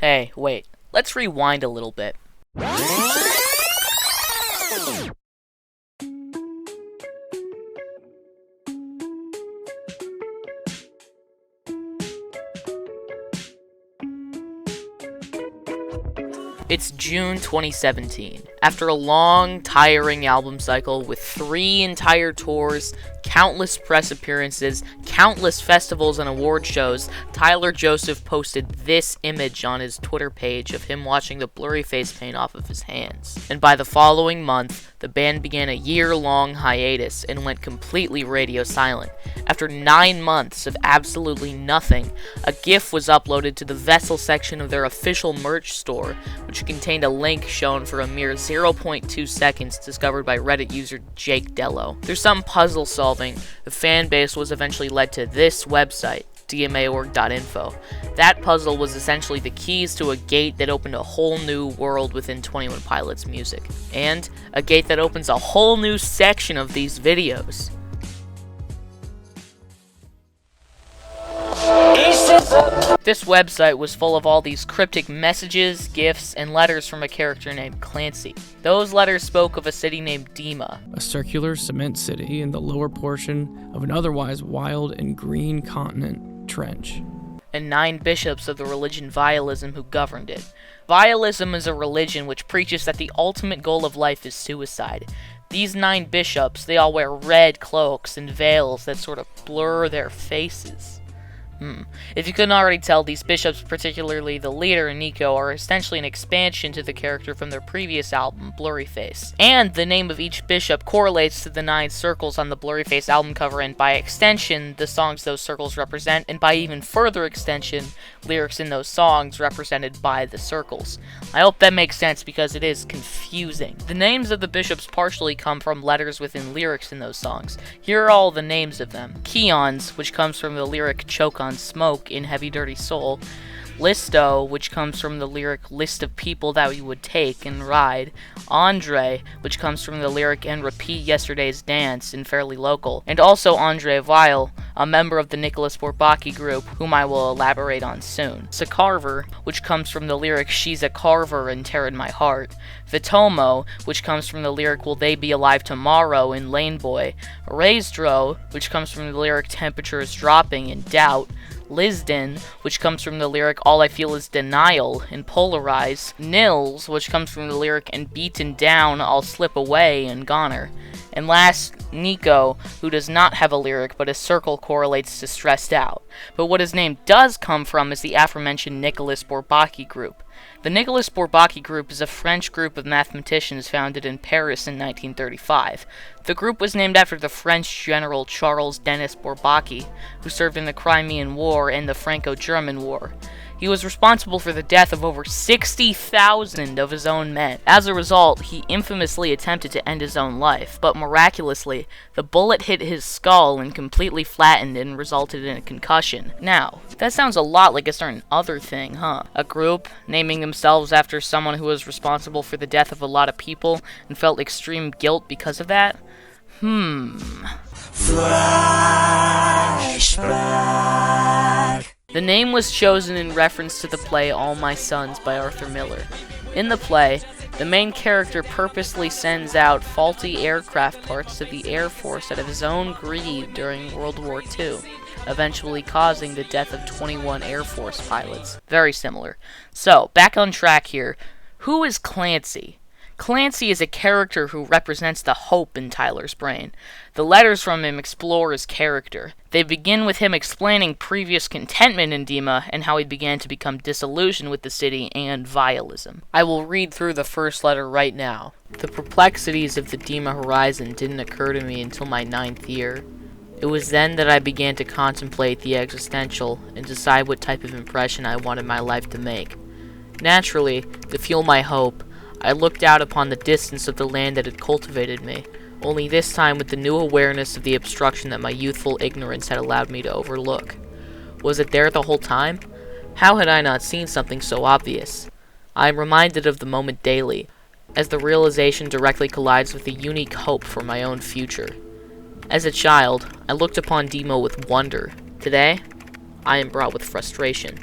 Hey, wait. Let's rewind a little bit. It's June 2017. After a long, tiring album cycle with 3 entire tours, countless press appearances, countless festivals and award shows, Tyler Joseph posted this image on his Twitter page of him watching the blurry face paint off of his hands. And by the following month, the band began a year-long hiatus and went completely radio silent. After 9 months of absolutely nothing, a GIF was uploaded to the Vessel section of their official merch store, which contained a link shown for a mere 0.2 seconds discovered by Reddit user Jake Dello. Through some puzzle solving, the fan base was eventually led to this website, dmaorg.info. That puzzle was essentially the keys to a gate that opened a whole new world within 21 Pilots music, and a gate that opens a whole new section of these videos. This website was full of all these cryptic messages, gifs, and letters from a character named Clancy. Those letters spoke of a city named Dima, a circular cement city in the lower portion of an otherwise wild and green continent trench, and 9 bishops of the religion Vialism who governed it. Vialism is a religion which preaches that the ultimate goal of life is suicide. These 9 bishops, they all wear red cloaks and veils that sort of blur their faces. If you couldn't already tell, these bishops, particularly the leader, Nico, are essentially an expansion to the character from their previous album, Blurryface. And the name of each bishop correlates to the 9 circles on the Blurryface album cover, and by extension, the songs those circles represent, and by even further extension, lyrics in those songs represented by the circles. I hope that makes sense because it is confusing. The names of the bishops partially come from letters within lyrics in those songs. Here are all the names of them. Keons, which comes from the lyric Choke on Smoke in Heavy Dirty Soul. Listo, which comes from the lyric List of People That We Would Take and Ride. Andre, which comes from the lyric And Repeat Yesterday's Dance in Fairly Local. And also Andre Weil, a member of the Nicholas Bourbaki group, whom I will elaborate on soon. Sakarver, which comes from the lyric She's a Carver and Tear in My Heart. Vitomo, which comes from the lyric Will They Be Alive Tomorrow in Lane Boy. Raisdro, which comes from the lyric Temperature is Dropping in Doubt. Lisden, which comes from the lyric All I Feel Is Denial in Polarize. Nils, which comes from the lyric And Beaten Down, I'll Slip Away in Goner. And last, Nico, who does not have a lyric, but his circle correlates to Stressed Out. But what his name does come from is the aforementioned Nicholas Bourbaki group. The Nicholas Bourbaki group is a French group of mathematicians founded in Paris in 1935. The group was named after the French general Charles Denis Bourbaki, who served in the Crimean War and the Franco-German War. He was responsible for the death of over 60,000 of his own men. As a result, he infamously attempted to end his own life, but miraculously, the bullet hit his skull and completely flattened and resulted in a concussion. Now, that sounds a lot like a certain other thing, huh? A group naming themselves after someone who was responsible for the death of a lot of people and felt extreme guilt because of that? Flashback. The name was chosen in reference to the play All My Sons by Arthur Miller. In the play, the main character purposely sends out faulty aircraft parts to the Air Force out of his own greed during World War II, eventually causing the death of 21 Air Force pilots. Very similar. So, back on track here. Who is Clancy? Clancy is a character who represents the hope in Tyler's brain. The letters from him explore his character. They begin with him explaining previous contentment in Dima and how he began to become disillusioned with the city and Vialism. I will read through the first letter right now. The perplexities of the Dima horizon didn't occur to me until my 9th year. It was then that I began to contemplate the existential and decide what type of impression I wanted my life to make. Naturally, to fuel my hope, I looked out upon the distance of the land that had cultivated me, only this time with the new awareness of the obstruction that my youthful ignorance had allowed me to overlook. Was it there the whole time? How had I not seen something so obvious? I am reminded of the moment daily, as the realization directly collides with a unique hope for my own future. As a child, I looked upon Demo with wonder. Today, I am brought with frustration,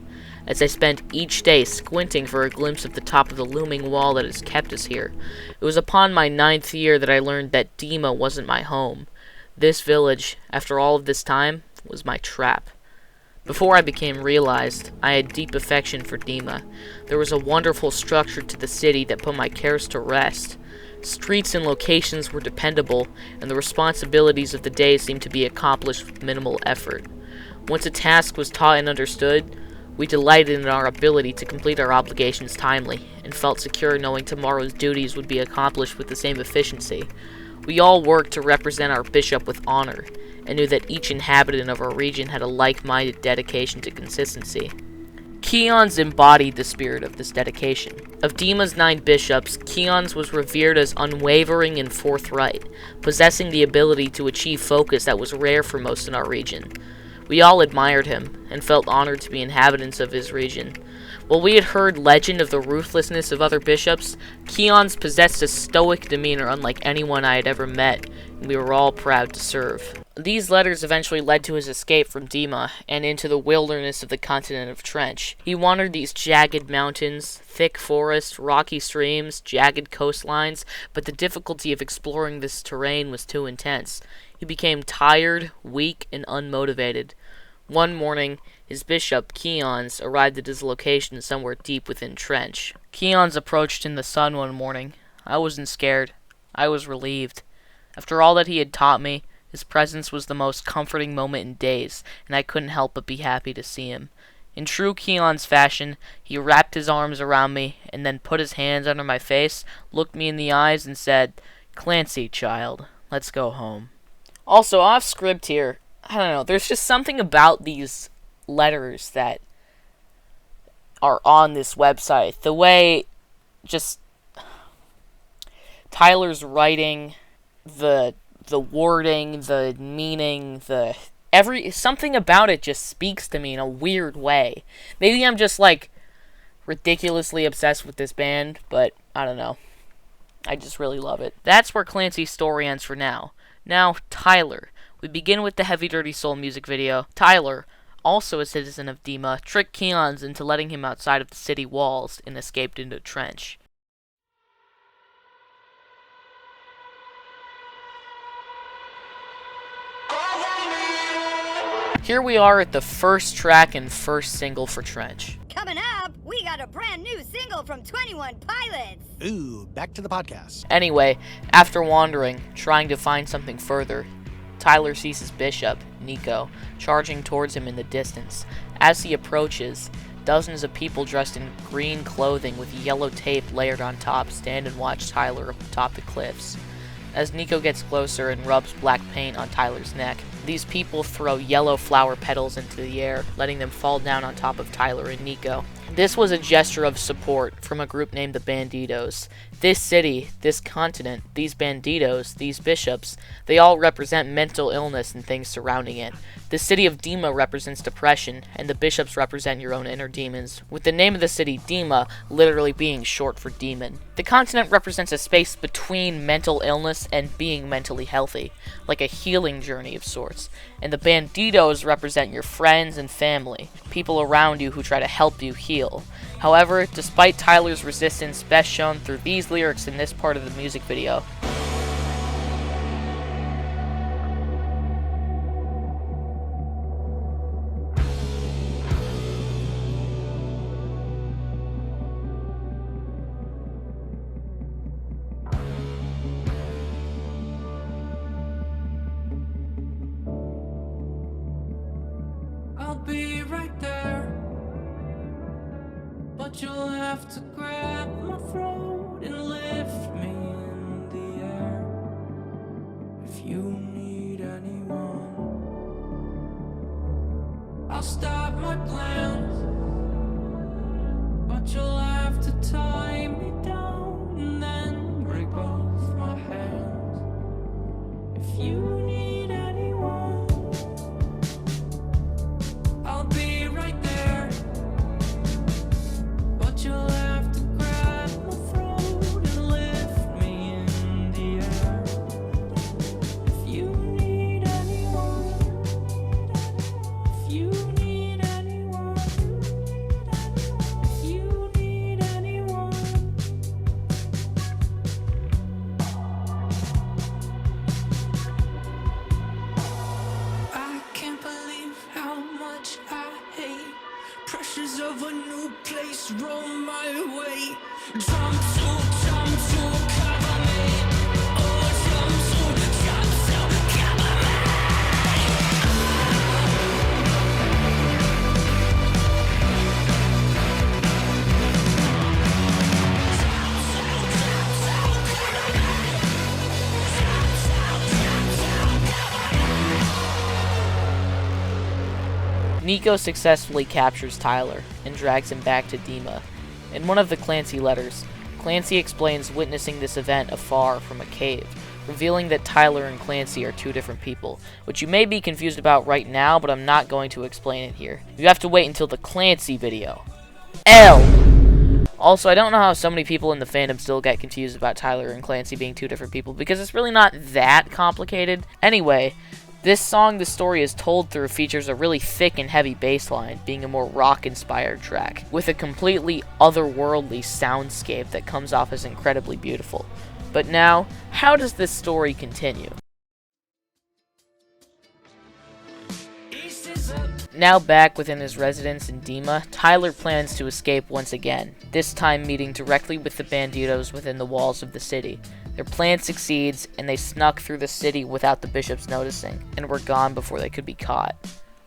as I spend each day squinting for a glimpse of the top of the looming wall that has kept us here. It was upon my 9th year that I learned that Dima wasn't my home. This village, after all of this time, was my trap. Before I became realized, I had deep affection for Dima. There was a wonderful structure to the city that put my cares to rest. Streets and locations were dependable, and the responsibilities of the day seemed to be accomplished with minimal effort. Once a task was taught and understood, we delighted in our ability to complete our obligations timely, and felt secure knowing tomorrow's duties would be accomplished with the same efficiency. We all worked to represent our bishop with honor, and knew that each inhabitant of our region had a like-minded dedication to consistency. Keon's embodied the spirit of this dedication. Of Dima's 9 bishops, Keon's was revered as unwavering and forthright, possessing the ability to achieve focus that was rare for most in our region. We all admired him, and felt honored to be inhabitants of his region. While we had heard legend of the ruthlessness of other bishops, Keon's possessed a stoic demeanor unlike anyone I had ever met, and we were all proud to serve. These letters eventually led to his escape from Dima, and into the wilderness of the continent of Trench. He wandered these jagged mountains, thick forests, rocky streams, jagged coastlines, but the difficulty of exploring this terrain was too intense. He became tired, weak, and unmotivated. One morning, his bishop, Keon's, arrived at his location somewhere deep within Trench. Keon's approached in the sun one morning. I wasn't scared. I was relieved. After all that he had taught me, his presence was the most comforting moment in days, and I couldn't help but be happy to see him. In true Keon's fashion, he wrapped his arms around me, and then put his hands under my face, looked me in the eyes, and said, "Clancy, child, let's go home." Also, off script here, I don't know, there's just something about these letters that are on this website. The way just Tyler's writing, the wording, the meaning, something about it just speaks to me in a weird way. Maybe I'm just like ridiculously obsessed with this band, but I don't know. I just really love it. That's where Clancy's story ends for now. Now, Tyler. We begin with the Heavy Dirty Soul music video. Tyler, also a citizen of Dima, tricked Keon's into letting him outside of the city walls and escaped into a trench. Here we are at the first track and first single for Trench. Coming up, we got a brand new single from 21 Pilots. Ooh, back to the podcast. Anyway, after wandering, trying to find something further, Tyler sees his bishop, Nico, charging towards him in the distance. As he approaches, dozens of people dressed in green clothing with yellow tape layered on top stand and watch Tyler atop the cliffs. As Nico gets closer and rubs black paint on Tyler's neck, these people throw yellow flower petals into the air, letting them fall down on top of Tyler and Nico. This was a gesture of support from a group named the Banditos. This city, this continent, these Banditos, these bishops, they all represent mental illness and things surrounding it. The city of Dima represents depression, and the bishops represent your own inner demons, with the name of the city, Dima, literally being short for demon. The continent represents a space between mental illness and being mentally healthy, like a healing journey of sorts. And the Banditos represent your friends and family, people around you who try to help you heal. However, despite Tyler's resistance, best shown through these lyrics in this part of the music video. I'll be right there, but you'll have to grab my throat and lift me in the air. If you need anyone, I'll stop my plans, but you'll have to tie me down and then break both my hands. If you need anyone, I'll be right there, but you'll have to grab my throat and lift me in the air. If you need anyone, if you need anyone. of a new place roam my way. Jumpsuit, cover me. Oh, jumpsuit, cover me. Nico successfully captures Tyler and drags him back to Dima. In one of the Clancy letters, Clancy explains witnessing this event afar from a cave, revealing that Tyler and Clancy are two different people, which you may be confused about right now, but I'm not going to explain it here. You have to wait until the Clancy video. Also, I don't know how so many people in the fandom still get confused about Tyler and Clancy being two different people, because it's really not that complicated. Anyway, this song, The Story Is Told Through, features a really thick and heavy bass line, being a more rock-inspired track, with a completely otherworldly soundscape that comes off as incredibly beautiful. But now, how does this story continue? Now back within his residence in Dima, Tyler plans to escape once again, this time meeting directly with the Banditos within the walls of the city. Their plan succeeds, and they snuck through the city without the bishops noticing, and were gone before they could be caught.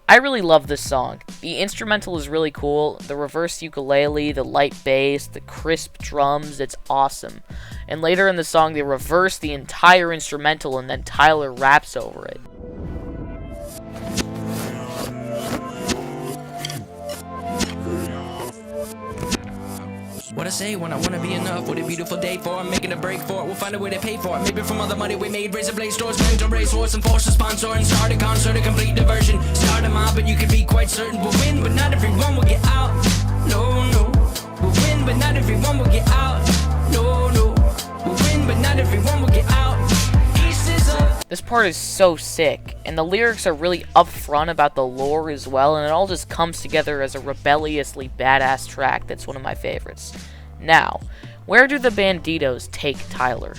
I really love this song. The instrumental is really cool, the reverse ukulele, the light bass, the crisp drums, it's awesome. And later in the song they reverse the entire instrumental and then Tyler raps over it. What I say when I wanna be enough, what a beautiful day for it, making a break for it, we'll find a way to pay for it, maybe from all the money we made, razor blade stores, mental race horse, and force a sponsor, and start a concert, a complete diversion, start a mob, and you can be quite certain we'll win, but not everyone will get out, no, we'll win, but not everyone will get out, no, we'll win, but not everyone will get out, East is up. This part is so sick, and the lyrics are really upfront about the lore as well, and it all just comes together as a rebelliously badass track that's one of my favorites. Now, where do the Banditos take Tyler?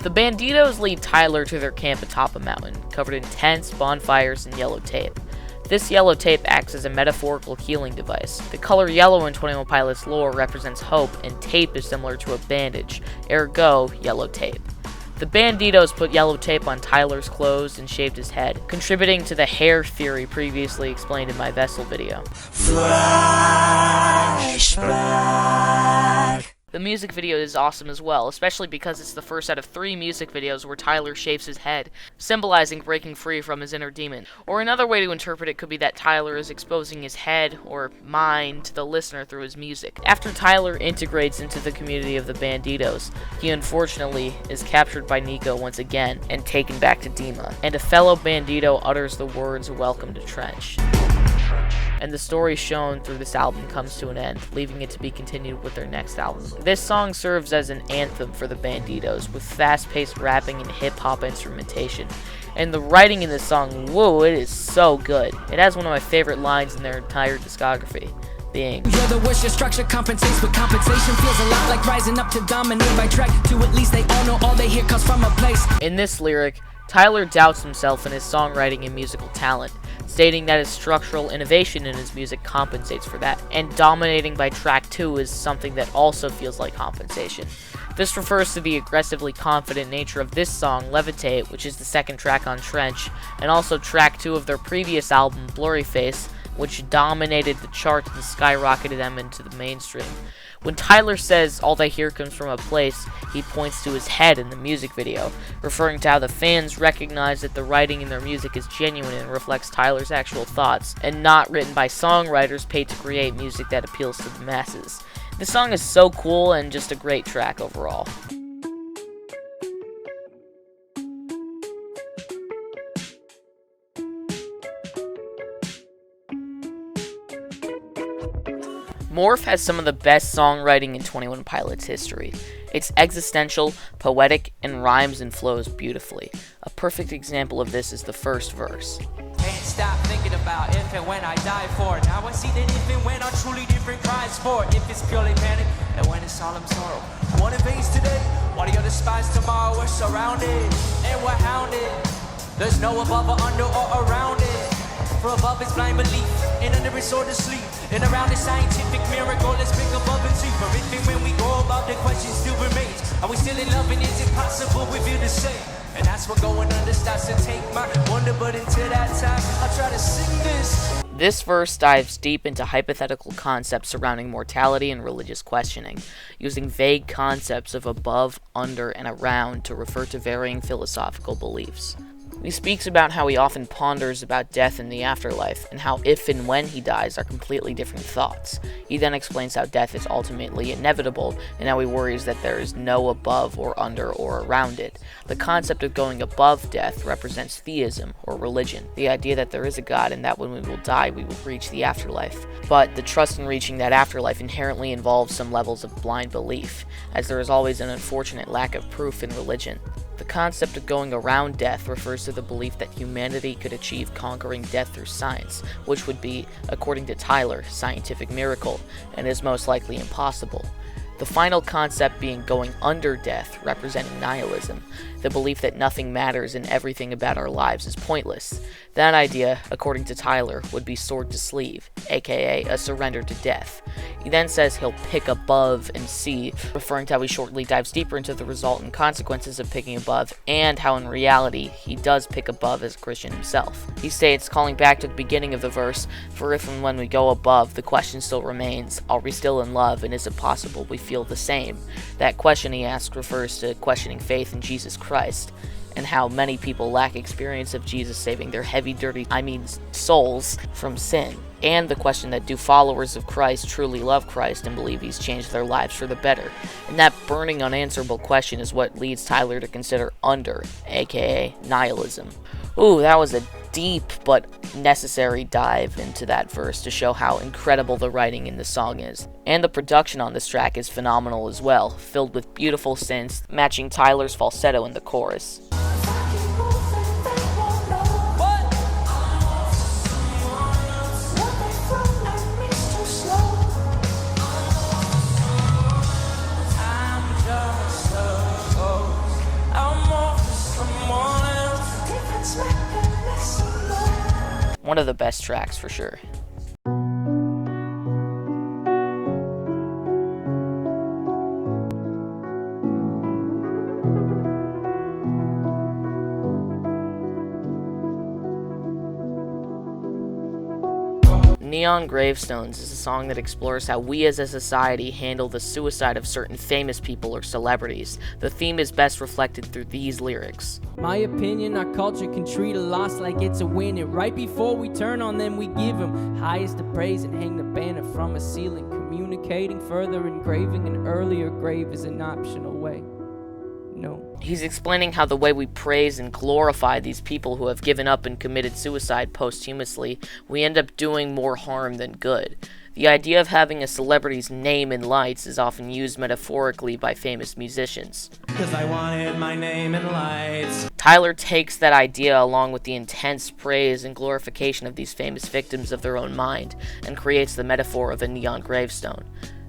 The Banditos lead Tyler to their camp atop a mountain, covered in tents, bonfires, and yellow tape. This yellow tape acts as a metaphorical healing device. The color yellow in 21 Pilots lore represents hope, and tape is similar to a bandage, ergo, yellow tape. The Banditos put yellow tape on Tyler's clothes and shaved his head, contributing to the hair theory previously explained in my Vessel video. Flashback. The music video is awesome as well, especially because it's the first out of 3 music videos where Tyler shaves his head, symbolizing breaking free from his inner demon. Or another way to interpret it could be that Tyler is exposing his head, or mind, to the listener through his music. After Tyler integrates into the community of the Banditos, he unfortunately is captured by Nico once again and taken back to Dima, and a fellow Bandito utters the words "Welcome to Trench." And the story shown through this album comes to an end, leaving it to be continued with their next album. This song serves as an anthem for the Banditos, with fast-paced rapping and hip-hop instrumentation. And the writing in this song, whoa, it is so good. It has one of my favorite lines in their entire discography, being, You're the wish, your structure compensates, but compensation feels a lot like rising up to dominate by track. To at least they all know all they hear comes from a place. In this lyric, Tyler doubts himself in his songwriting and musical talent, stating that his structural innovation in his music compensates for that, and dominating by track 2 is something that also feels like compensation. This refers to the aggressively confident nature of this song, Levitate, which is the second track on Trench, and also track 2 of their previous album, Blurryface, which dominated the charts and skyrocketed them into the mainstream. When Tyler says all they hear comes from a place, he points to his head in the music video, referring to how the fans recognize that the writing in their music is genuine and reflects Tyler's actual thoughts, and not written by songwriters paid to create music that appeals to the masses. This song is so cool and just a great track overall. Morph has some of the best songwriting in 21 Pilots history. It's existential, poetic, and rhymes and flows beautifully. A perfect example of this is the first verse. Can't stop thinking about if and when I die for it. Now I see that if and when are truly different cries for it. If it's purely panic and when it's solemn sorrow. One invades today, while the other spies tomorrow. We're surrounded and we're hounded. There's no above or under or around it. For above is blind belief, and under is sort of sleep. And around the scientific miracle, let's pick above and see. For if and when we go above, the question still remains. Are we still in love, and is it possible we feel the same? And that's what going under starts to take my wonder. But until that time, I'll try to sing this. This verse dives deep into hypothetical concepts surrounding mortality and religious questioning, using vague concepts of above, under, and around to refer to varying philosophical beliefs. He speaks about how he often ponders about death and the afterlife, and how if and when he dies are completely different thoughts. He then explains how death is ultimately inevitable, and how he worries that there is no above or under or around it. The concept of going above death represents theism, or religion, the idea that there is a God and that when we will die we will reach the afterlife. But the trust in reaching that afterlife inherently involves some levels of blind belief, as there is always an unfortunate lack of proof in religion. The concept of going around death refers to the belief that humanity could achieve conquering death through science, which would be, according to Tyler, scientific miracle, and is most likely impossible. The final concept being going under death, representing nihilism, the belief that nothing matters and everything about our lives is pointless. That idea, according to Tyler, would be sword to sleeve, aka a surrender to death. He then says he'll pick above and see, referring to how he shortly dives deeper into the resultant consequences of picking above, and how in reality he does pick above as a Christian himself. He states, calling back to the beginning of the verse, "For if and when we go above, the question still remains, are we still in love, and is it possible we feel the same?" That question he asks refers to questioning faith in Jesus Christ, and how many people lack experience of Jesus saving their dirty souls from sin. And the question that do followers of Christ truly love Christ and believe he's changed their lives for the better? And that burning unanswerable question is what leads Tyler to consider under, aka nihilism. Ooh, that was a deep but necessary dive into that verse to show how incredible the writing in the song is. And the production on this track is phenomenal as well, filled with beautiful synths matching Tyler's falsetto in the chorus. One of the best tracks for sure. Neon Gravestones is a song that explores how we as a society handle the suicide of certain famous people or celebrities. The theme is best reflected through these lyrics. My opinion, our culture can treat a loss like it's a win, and right before we turn on them, we give them highest of praise and hang the banner from a ceiling. Communicating further, engraving an earlier grave is an optional way. No. He's explaining how the way we praise and glorify these people who have given up and committed suicide posthumously, we end up doing more harm than good. The idea of having a celebrity's name in lights is often used metaphorically by famous musicians. 'Cause I wanted my name in lights. Tyler takes that idea along with the intense praise and glorification of these famous victims of their own mind and creates the metaphor of a neon gravestone.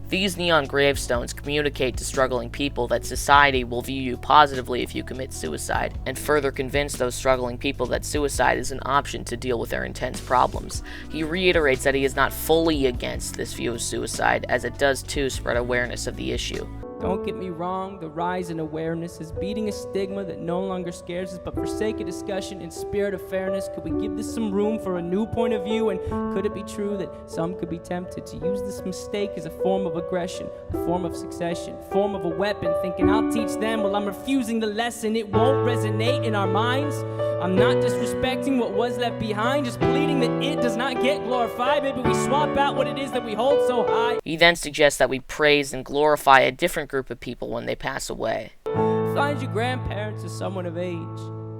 These neon gravestones communicate to struggling people that society will view you positively if you commit suicide, and further convince those struggling people that suicide is an option to deal with their intense problems. He reiterates that he is not fully against this view of suicide, as it does too spread awareness of the issue. Don't get me wrong, the rise in awareness is beating a stigma that no longer scares us, but for sake of discussion and spirit of fairness, could we give this some room for a new point of view? And could it be true that some could be tempted to use this mistake as a form of aggression, a form of succession, a form of a weapon, thinking I'll teach them while I'm refusing the lesson? It won't resonate in our minds. I'm not disrespecting what was left behind, just pleading that it does not get glorified. Maybe we swap out what it is that we hold so high. He then suggests that we praise and glorify a different group of people when they pass away. Find your grandparents or someone of age.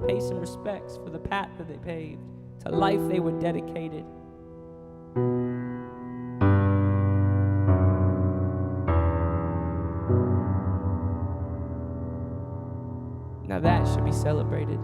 Pay some respects for the path that they paved, to life they were dedicated. Now that should be celebrated.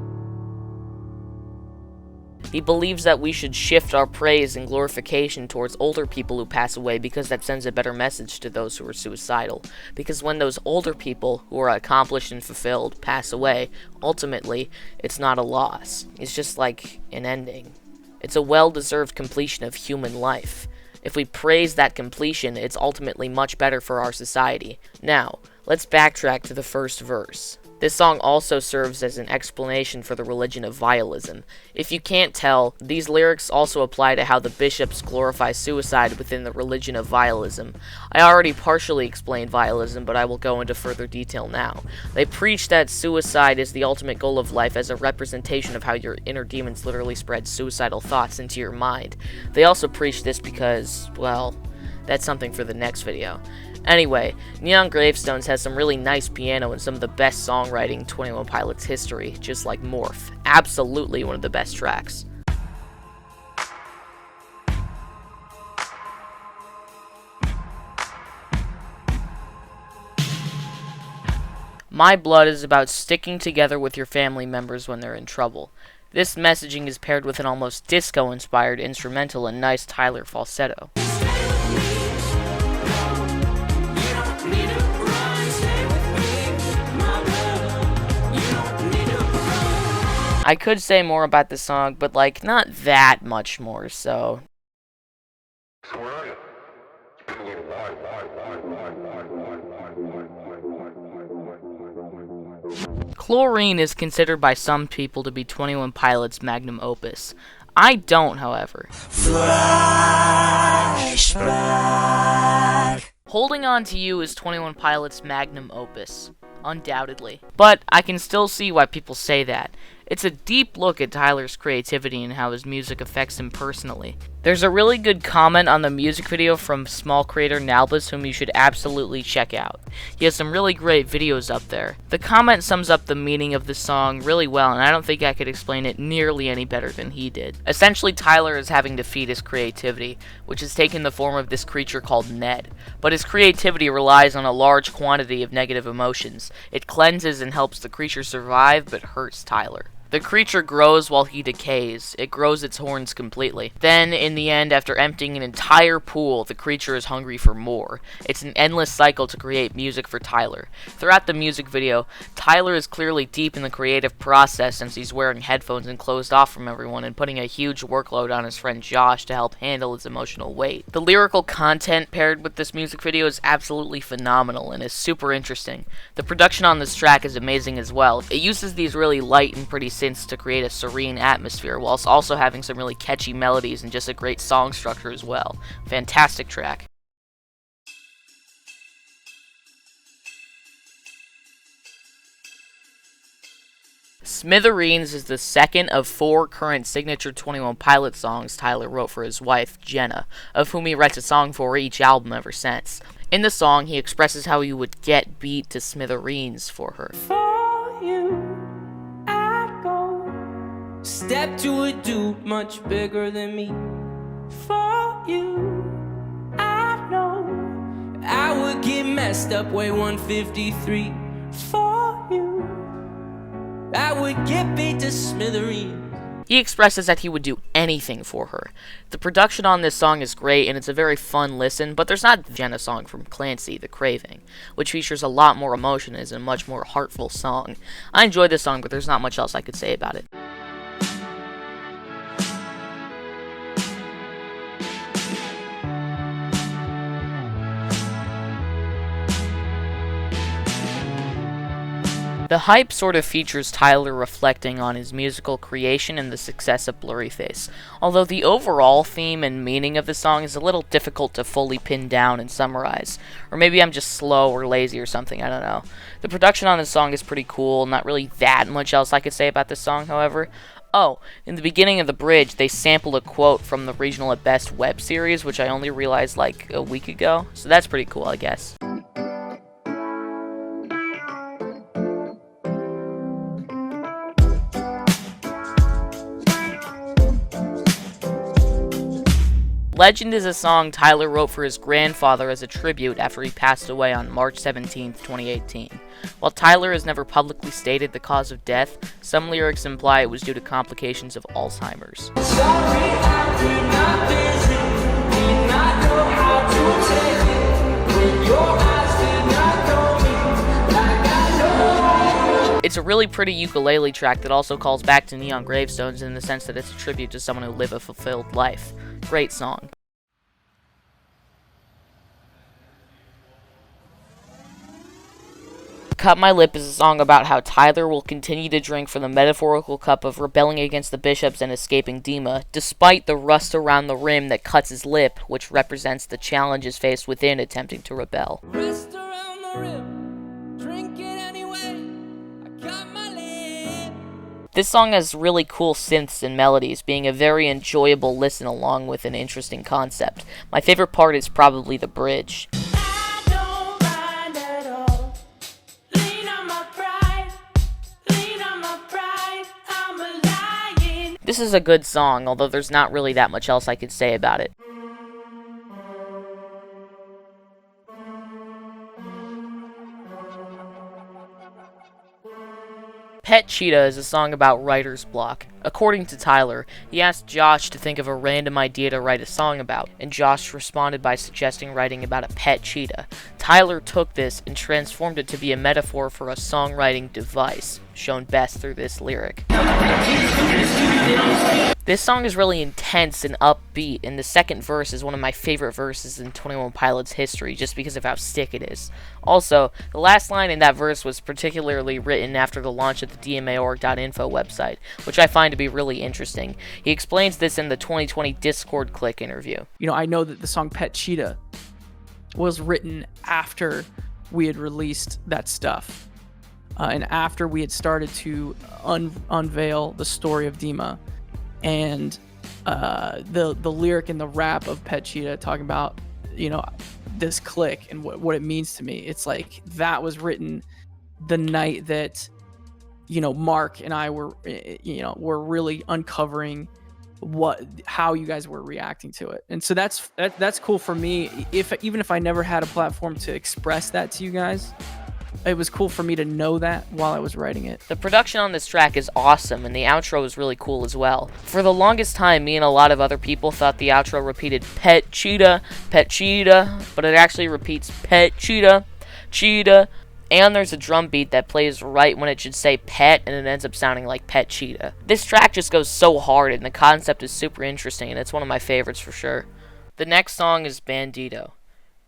He believes that we should shift our praise and glorification towards older people who pass away because that sends a better message to those who are suicidal. Because when those older people who are accomplished and fulfilled pass away, ultimately, it's not a loss. It's just like an ending. It's a well-deserved completion of human life. If we praise that completion, it's ultimately much better for our society. Now, let's backtrack to the first verse. This song also serves as an explanation for the religion of vialism. If you can't tell, these lyrics also apply to how the bishops glorify suicide within the religion of vialism. I already partially explained vialism, but I will go into further detail now. They preach that suicide is the ultimate goal of life as a representation of how your inner demons literally spread suicidal thoughts into your mind. They also preach this because, well, that's something for the next video. Anyway, Neon Gravestones has some really nice piano and some of the best songwriting in 21 Pilots history, just like Morph. Absolutely one of the best tracks. My Blood is about sticking together with your family members when they're in trouble. This messaging is paired with an almost disco-inspired instrumental and nice Tyler falsetto. I could say more about the song, but like, not that much more, so. Chlorine is considered by some people to be 21 Pilots' magnum opus. I don't, however. Flashback. Holding On to You is 21 Pilots' magnum opus. Undoubtedly. But I can still see why people say that. It's a deep look at Tyler's creativity and how his music affects him personally. There's a really good comment on the music video from small creator Nalbus, whom you should absolutely check out. He has some really great videos up there. The comment sums up the meaning of the song really well, and I don't think I could explain it nearly any better than he did. Essentially, Tyler is having to feed his creativity, which has taken the form of this creature called Ned. But his creativity relies on a large quantity of negative emotions. It cleanses and helps the creature survive, but hurts Tyler. The creature grows while he decays. It grows its horns completely. Then, in the end, after emptying an entire pool, the creature is hungry for more. It's an endless cycle to create music for Tyler. Throughout the music video, Tyler is clearly deep in the creative process since he's wearing headphones and closed off from everyone and putting a huge workload on his friend Josh to help handle his emotional weight. The lyrical content paired with this music video is absolutely phenomenal and is super interesting. The production on this track is amazing as well. It uses these really light and pretty synths to create a serene atmosphere, whilst also having some really catchy melodies and just a great song structure as well. Fantastic track. Smithereens is the second of 4 current signature 21 Pilots songs Tyler wrote for his wife, Jenna, of whom he writes a song for each album ever since. In the song, he expresses how he would get beat to smithereens for her. For you, I go step to a dude much bigger than me. For you, I know I would get messed up, weigh 153. For you, I would get beat to smithereens. He expresses that he would do anything for her. The production on this song is great, and it's a very fun listen, but there's not Jenna song from Clancy, The Craving, which features a lot more emotion and is a much more heartful song. I enjoy this song, but there's not much else I could say about it. The hype sort of features Tyler reflecting on his musical creation and the success of Blurryface, although the overall theme and meaning of the song is a little difficult to fully pin down and summarize. Or maybe I'm just slow or lazy or something, I don't know. The production on this song is pretty cool, not really that much else I could say about this song, however. Oh, in the beginning of the bridge, they sampled a quote from the Regional at Best web series, which I only realized like a week ago, so that's pretty cool, I guess. Legend is a song Tyler wrote for his grandfather as a tribute after he passed away on March 17, 2018. While Tyler has never publicly stated the cause of death, some lyrics imply it was due to complications of Alzheimer's. It's a really pretty ukulele track that also calls back to Neon Gravestones in the sense that it's a tribute to someone who lived a fulfilled life. Great song. Cut My Lip is a song about how Tyler will continue to drink from the metaphorical cup of rebelling against the bishops and escaping Dima, despite the rust around the rim that cuts his lip, which represents the challenges faced within attempting to rebel. Rest around the rim, drink it anyway. I cut my lip. This song has really cool synths and melodies, being a very enjoyable listen along with an interesting concept. My favorite part is probably the bridge. I don't mind at all. Lean on my pride, lean on my pride. I'm a lion. This is a good song, although there's not really that much else I could say about it. Pet Cheetah is a song about writer's block. According to Tyler, he asked Josh to think of a random idea to write a song about, and Josh responded by suggesting writing about a pet cheetah. Tyler took this and transformed it to be a metaphor for a songwriting device, shown best through this lyric. This song is really intense and upbeat, and the second verse is one of my favorite verses in 21 Pilots history just because of how sick it is. Also, the last line in that verse was particularly written after the launch of the DMAorg.info website, which I find to be really interesting. He explains this in the 2020 Discord Click interview. You know, I know that the song Pet Cheetah was written after we had released that stuff. And after we had started to unveil the story of Dima. And the lyric in the rap of Pet Cheetah talking about, you know, this click and what it means to me. It's like that was written the night that, you know, Mark and I were really uncovering how you guys were reacting to it. And so that's cool for me. Even if I never had a platform to express that to you guys, it was cool for me to know that while I was writing it. The production on this track is awesome, and the outro is really cool as well. For the longest time, me and a lot of other people thought the outro repeated Pet Cheetah, but it actually repeats Pet Cheetah, Cheetah, and there's a drum beat that plays right when it should say pet, and it ends up sounding like Pet Cheetah. This track just goes so hard, and the concept is super interesting, and it's one of my favorites for sure. The next song is Bandito.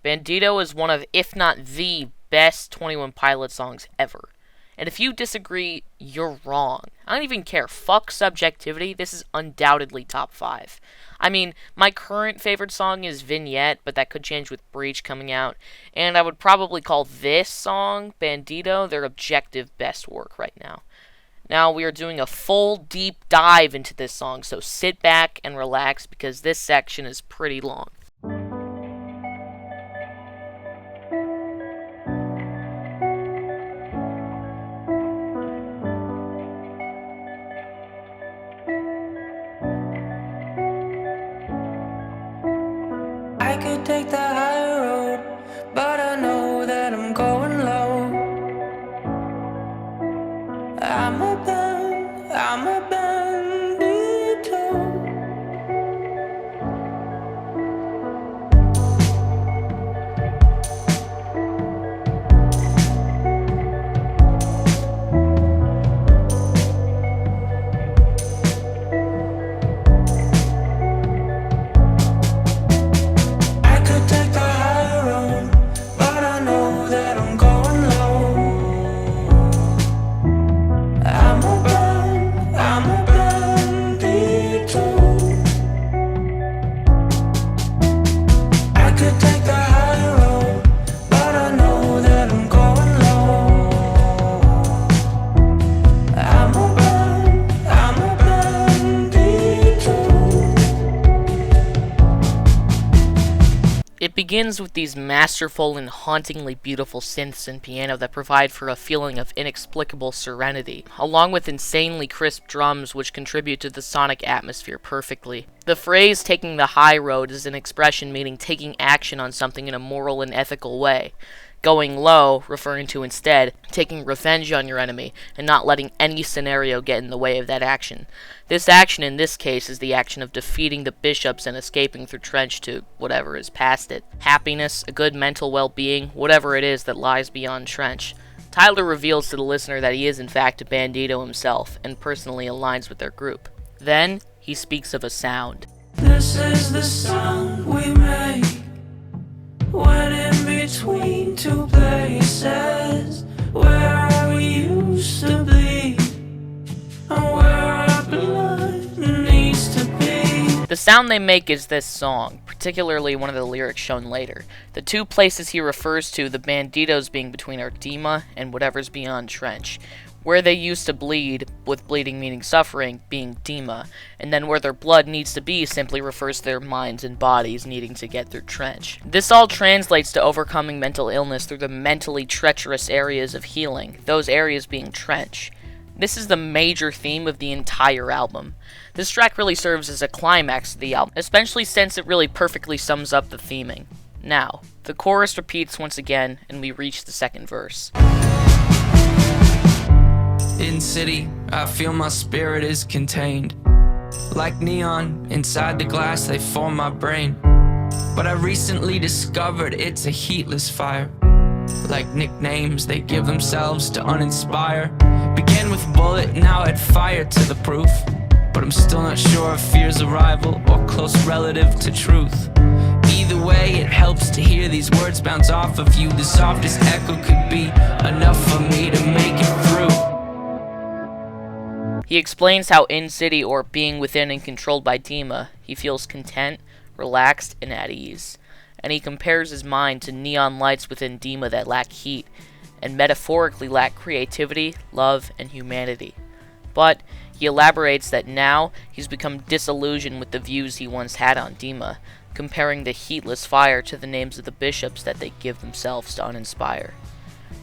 Bandito is one of, if not the best 21 Pilots songs ever. And if you disagree, you're wrong. I don't even care. Fuck subjectivity. This is undoubtedly top 5. I mean, my current favorite song is Vignette, but that could change with Breach coming out. And I would probably call this song, Bandito, their objective best work right now. Now, we are doing a full deep dive into this song, so sit back and relax because this section is pretty long. I could take the high road, but I know that I'm going low. I'm a bandito. I'm begins with these masterful and hauntingly beautiful synths and piano that provide for a feeling of inexplicable serenity, along with insanely crisp drums which contribute to the sonic atmosphere perfectly. The phrase taking the high road is an expression meaning taking action on something in a moral and ethical way. Going low, referring to instead taking revenge on your enemy and not letting any scenario get in the way of that action. This action in this case is the action of defeating the bishops and escaping through trench to whatever is past it. Happiness, a good mental well-being, whatever it is that lies beyond trench. Tyler reveals to the listener that he is in fact a Bandito himself and personally aligns with their group. Then, he speaks of a sound. This is the sound we make when in between two places where we used to be and where our blood needs to be. The sound they make is this song, particularly one of the lyrics shown later. The two places he refers to the Banditos being between are Dima and whatever's beyond trench. Where they used to bleed, with bleeding meaning suffering, being Dima, and then where their blood needs to be simply refers to their minds and bodies needing to get through trench. This all translates to overcoming mental illness through the mentally treacherous areas of healing, those areas being trench. This is the major theme of the entire album. This track really serves as a climax of the album, especially since it really perfectly sums up the theming. Now, the chorus repeats once again, and we reach the second verse. In city, I feel my spirit is contained. Like neon, inside the glass they form my brain. But I recently discovered it's a heatless fire. Like nicknames they give themselves to uninspire. Began with bullet, now add fire to the proof. But I'm still not sure if fear's a rival or close relative to truth. Either way, it helps to hear these words bounce off of you. The softest echo could be enough for me to make it through. He explains how in city, or being within and controlled by Dima, he feels content, relaxed, and at ease. And he compares his mind to neon lights within Dima that lack heat, and metaphorically lack creativity, love, and humanity. But he elaborates that now he's become disillusioned with the views he once had on Dima, comparing the heatless fire to the names of the bishops that they give themselves to uninspire.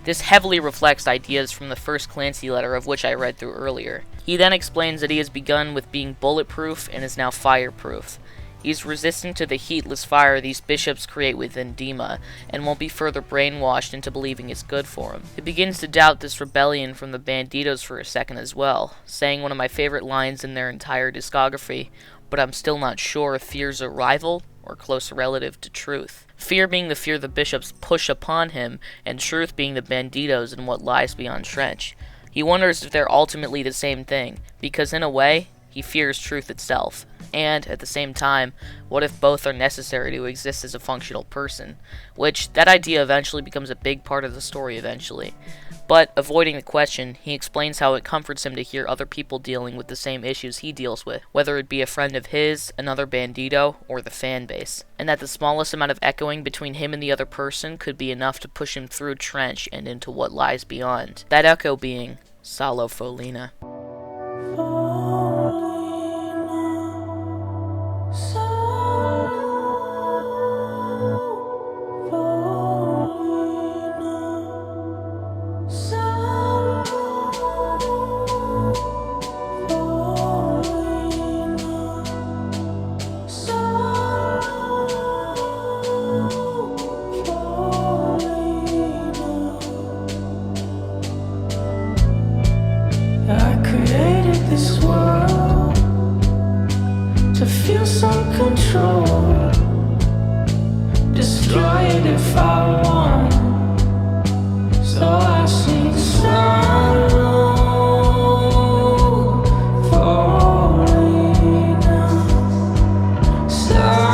This heavily reflects ideas from the first Clancy letter of which I read through earlier. He then explains that he has begun with being bulletproof and is now fireproof. He's resistant to the heatless fire these bishops create within Dima, and won't be further brainwashed into believing it's good for him. He begins to doubt this rebellion from the Banditos for a second as well, saying one of my favorite lines in their entire discography, "But I'm still not sure if fear's a rival or close relative to truth." Fear being the fear the bishops push upon him, and truth being the Banditos and what lies beyond trench. He wonders if they're ultimately the same thing, because in a way, he fears truth itself. And, at the same time, what if both are necessary to exist as a functional person? Which, that idea eventually becomes a big part of the story eventually. But, avoiding the question, he explains how it comforts him to hear other people dealing with the same issues he deals with, whether it be a friend of his, another Bandito, or the fan base. And that the smallest amount of echoing between him and the other person could be enough to push him through trench and into what lies beyond. That echo being Sahlo Folina. I created this world to feel some control. Destroy it if I want. So I sing Sahlo Folina, Sahlo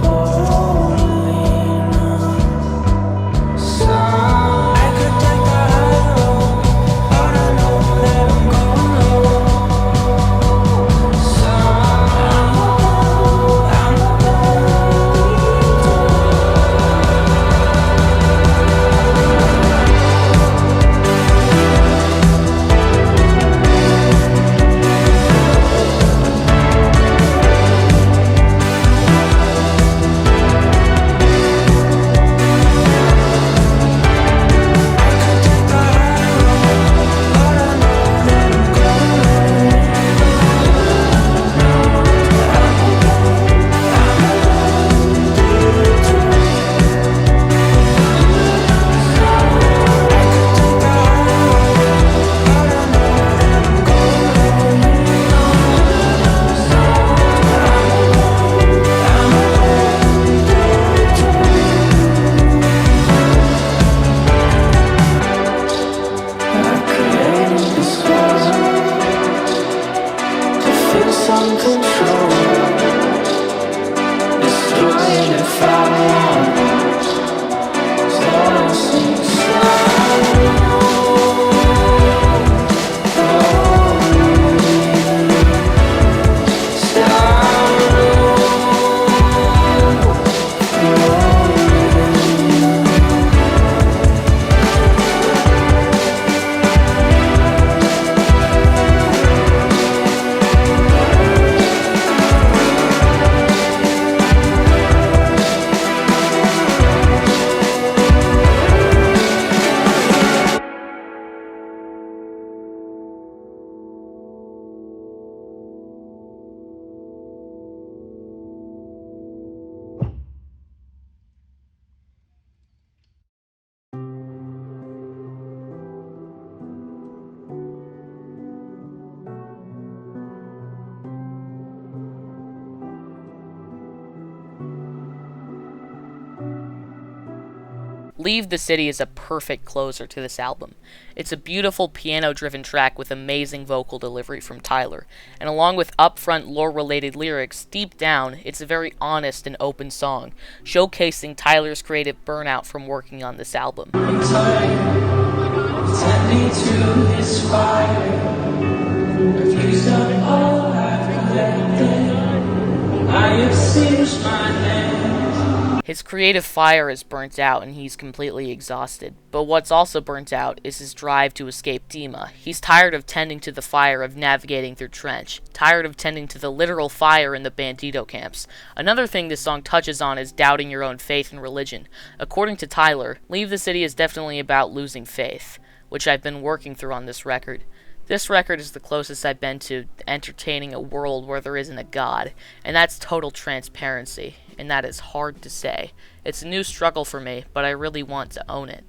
Folina, Sahlo. I could take the high road, but I know that I'm going low. Sahlo, I'm a Leave the City is a perfect closer to this album. It's a beautiful piano-driven track with amazing vocal delivery from Tyler, and along with upfront lore-related lyrics, deep down, it's a very honest and open song, showcasing Tyler's creative burnout from working on this album. His creative fire is burnt out and he's completely exhausted, but what's also burnt out is his drive to escape Dima. He's tired of tending to the fire of navigating through Trench, tired of tending to the literal fire in the Bandito camps. Another thing this song touches on is doubting your own faith and religion. According to Tyler, Leave the City is definitely about losing faith, which I've been working through on this record. This record is the closest I've been to entertaining a world where there isn't a God, and that's total transparency, and that is hard to say. It's a new struggle for me, but I really want to own it.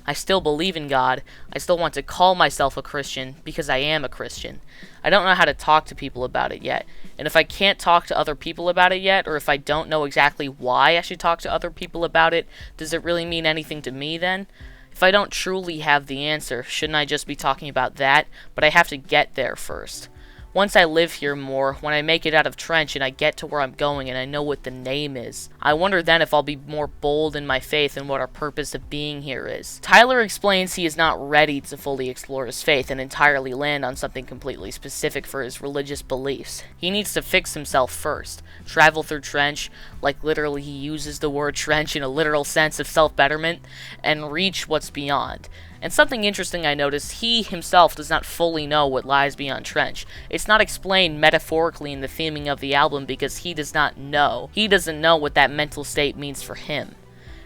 I still believe in God. I still want to call myself a Christian because I am a Christian. I don't know how to talk to people about it yet, and if I can't talk to other people about it yet, or if I don't know exactly why I should talk to other people about it, does it really mean anything to me then? If I don't truly have the answer, shouldn't I just be talking about that? But I have to get there first. Once I live here more, when I make it out of Trench and I get to where I'm going and I know what the name is, I wonder then if I'll be more bold in my faith and what our purpose of being here is. Tyler explains he is not ready to fully explore his faith and entirely land on something completely specific for his religious beliefs. He needs to fix himself first, travel through Trench, like literally he uses the word trench in a literal sense of self-betterment, and reach what's beyond. And something interesting I noticed, he himself does not fully know what lies beyond Trench. It's not explained metaphorically in the theming of the album because he does not know. He doesn't know what that mental state means for him.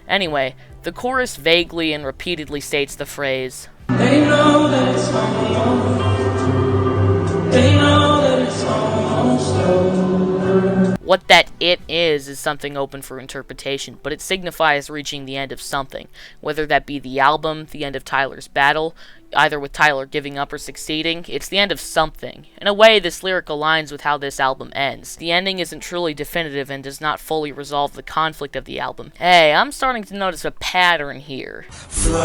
Anyway, the chorus vaguely and repeatedly states the phrase, "They know that it's almost, they know that it's almost over." What that "it" is something open for interpretation, but it signifies reaching the end of something, whether that be the album, the end of Tyler's battle, either with Tyler giving up or succeeding. It's the end of something. In a way, this lyric aligns with how this album ends. The ending isn't truly definitive and does not fully resolve the conflict of the album. Hey, I'm starting to notice a pattern here. Flashback.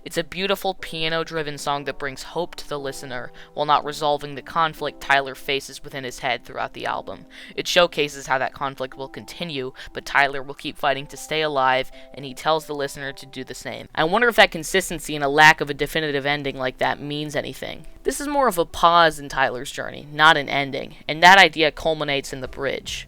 It's a beautiful piano-driven song that brings hope to the listener while not resolving the conflict Tyler faces within his head throughout the album. It showcases how that conflict will continue, but Tyler will keep fighting to stay alive, and he tells the listener to do the same. I wonder if that consistency and a lack of a definitive ending like that means anything. This is more of a pause in Tyler's journey, not an ending, and that idea culminates in the bridge.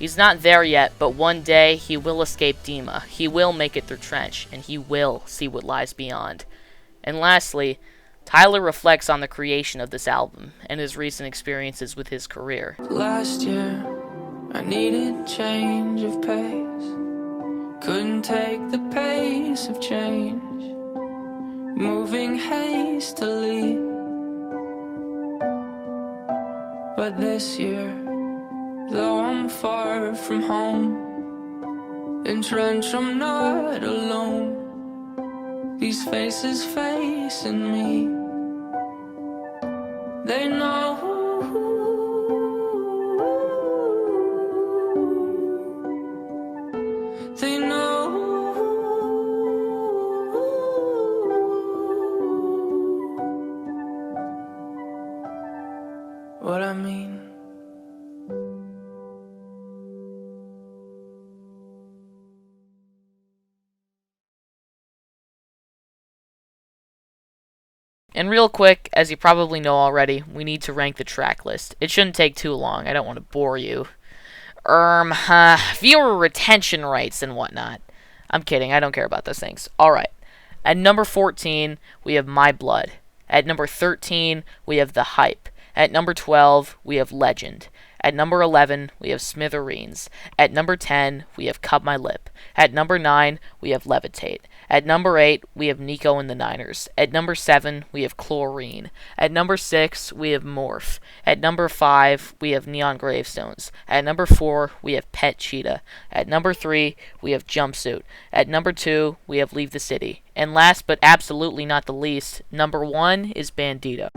He's not there yet, but one day he will escape Dima, he will make it through Trench, and he will see what lies beyond. And lastly, Tyler reflects on the creation of this album and his recent experiences with his career. Last year, I needed change of pace. Couldn't take the pace of change. Moving hastily. But this year, though I'm far from home, in Trench I'm not alone. These faces facing me, they know. They know what I mean. And real quick, as you probably know already, we need to rank the track list. It shouldn't take too long. I don't want to bore you. Viewer retention rates and whatnot. I'm kidding. I don't care about those things. Alright. At number 14, we have My Blood. At number 13, we have The Hype. At number 12, we have Legend. At number 11, we have Smithereens. At number 10, we have Cut My Lip. At number 9, we have Levitate. At number 8, we have Nico and The Niners. At number 7, we have Chlorine. At number 6, we have Morph. At number 5, we have Neon Gravestones. At number 4, we have Pet Cheetah. At number 3, we have Jumpsuit. At number 2, we have Leave the City. And last but absolutely not the least, number 1 is Bandito.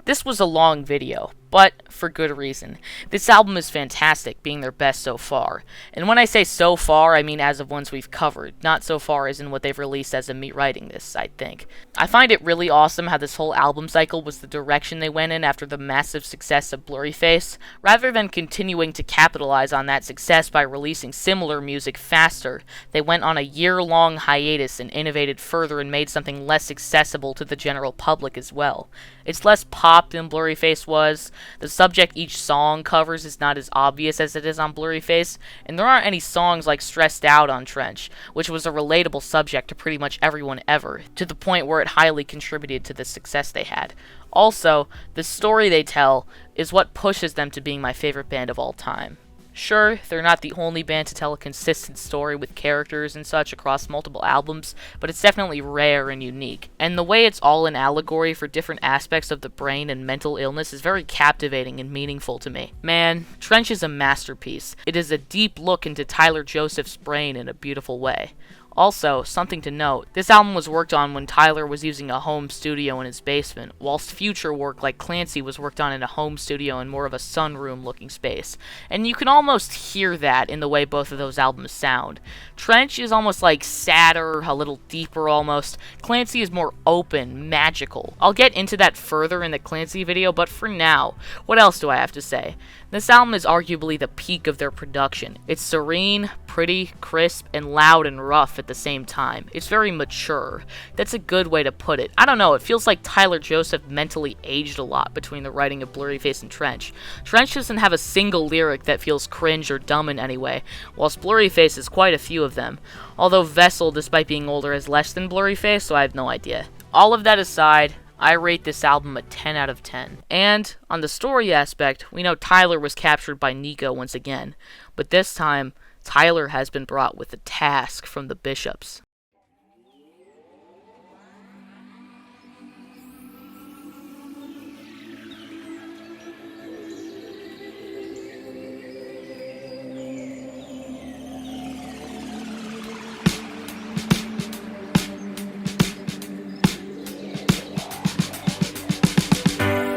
This was a long video, but for good reason. This album is fantastic, being their best so far. And when I say so far, I mean as of ones we've covered, not so far as in what they've released as of me writing this, I think. I find it really awesome how this whole album cycle was the direction they went in after the massive success of Blurryface. Rather than continuing to capitalize on that success by releasing similar music faster, they went on a year-long hiatus and innovated further and made something less accessible to the general public as well. It's less pop than Blurryface was, the subject each song covers is not as obvious as it is on Blurryface, and there aren't any songs like Stressed Out on Trench, which was a relatable subject to pretty much everyone ever, to the point where it highly contributed to the success they had. Also, the story they tell is what pushes them to being my favorite band of all time. Sure, they're not the only band to tell a consistent story with characters and such across multiple albums, but it's definitely rare and unique. And the way it's all an allegory for different aspects of the brain and mental illness is very captivating and meaningful to me. Man, Trench is a masterpiece. It is a deep look into Tyler Joseph's brain in a beautiful way. Also, something to note, this album was worked on when Tyler was using a home studio in his basement, whilst future work like Clancy was worked on in a home studio in more of a sunroom-looking space. And you can almost hear that in the way both of those albums sound. Trench is almost like sadder, a little deeper almost. Clancy is more open, magical. I'll get into that further in the Clancy video, but for now, what else do I have to say? This album is arguably the peak of their production. It's serene, pretty, crisp, and loud and rough at the same time. It's very mature. That's a good way to put it. I don't know, it feels like Tyler Joseph mentally aged a lot between the writing of Blurryface and Trench. Trench doesn't have a single lyric that feels cringe or dumb in any way, whilst Blurryface has quite a few of them. Although Vessel, despite being older, has less than Blurryface, so I have no idea. All of that aside, I rate this album a 10 out of 10. And, on the story aspect, we know Tyler was captured by Nico once again, but this time, Tyler has been brought with a task from the Bishops.